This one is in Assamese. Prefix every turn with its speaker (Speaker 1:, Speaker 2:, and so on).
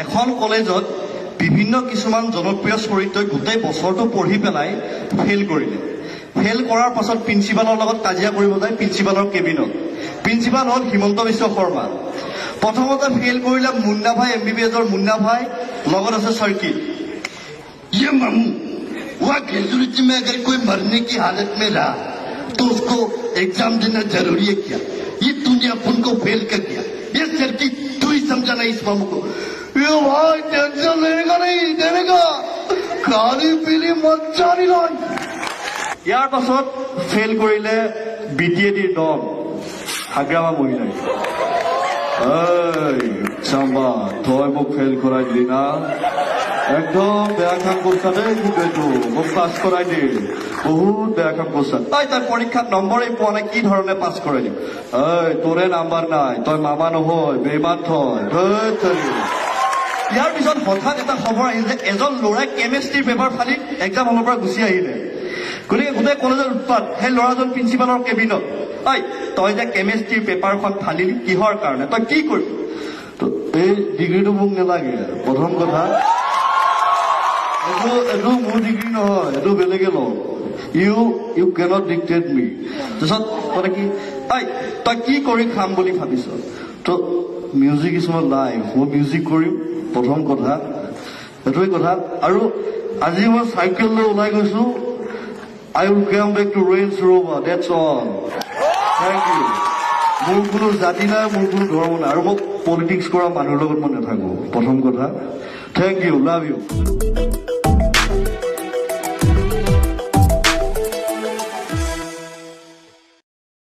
Speaker 1: এখন কলেজত বিভিন্ন কিছুমান জনপ্ৰিয় চৰিত্ৰই গোটেই বছৰটো পঢ়ি পেলাই ফেইল কৰিলে। ফেইল কৰাৰ পাছত প্ৰিন্সিপালৰ লগত কাজিয়া কৰিব যায় প্ৰিন্সিপালৰ কেবিনত। প্ৰিন্সিপাল হ'ল হিমন্ত বিশ্ব শৰ্মা। প্ৰথমতে ফেইল কৰিলে মুন্না ভাই, MBBSৰ মুন্না ভাই, লগত আছে চাৰ্কিট।
Speaker 2: ये मामू वहाँ ग्रेजुएट में अगर कोई मरने की हालत में रहा तो उसको एग्जाम देना जरूरी है क्या? ये तूने अपन को फेल कर दिया। ये सर की तू ही समझाना इस मामू को। ये भाई टेंशन लेगा नहीं देगा, खाली पीली मज्जा नहीं लाई।
Speaker 1: ইয়াৰ পাছত ফেইল কৰিলে BTADৰ দল হাগ্ৰামা মহিলাই। চাম্বা তই মোক ফেইল কৰাই দিলি না, একদম বেয়া কাম কৰিছা দেই, কিন্তু এইটো মোক পাছ কৰাই দিল, বহুত বেয়া কাম কৰিছা। তই তাৰ পৰীক্ষাত নম্বৰেই পোৱা নাই, কি ধৰণে পাছ কৰাই দিম? তোৰে নাম্বাৰ নাই, তই মামা নহয়, বেইমান থয়। ইয়াৰ পিছত হঠাৎ এটা খবৰ আহিল যে এজন ল'ৰাই কেমেষ্ট্ৰিৰ পেপাৰ ফালি এক্সাম হলৰ পৰা গুচি আহিলে। গতিকে গোটেই কলেজৰ উৎপাত। সেই ল'ৰাজন প্ৰিন্সিপালৰ কেবিনত। তই যে কেমেষ্ট্ৰিৰ পেপাৰখন ফালিলি কিহৰ কাৰণে, তই কি কৰিবি? এই ডিগ্ৰীটো মোক নালাগে। প্ৰথম কথা, এইটো মোৰ ডিগ্ৰী নহয়, এইটো বেলেগে লওঁ। ইউ কেনট ডিক্টেট মি। তাৰপিছত মানে কি, তই কি কৰি খাম বুলি ভাবিছ? তো মিউজিক ইজ মাই লাইফ, মই মিউজিক কৰিম, প্ৰথম কথা এইটোৱে কথা। আৰু আজি মই চাইকেল লৈ ওলাই গৈছো। I will come back to Range Rover, that's all. Thank you. মোৰ কোনো জাতি নাই, মোৰ কোনো ধৰ্ম নাই, আৰু মোক পলিটিক্স কৰা মানুহৰ লগত মই নাথাকো, প্ৰথম কথা। Thank you, love U.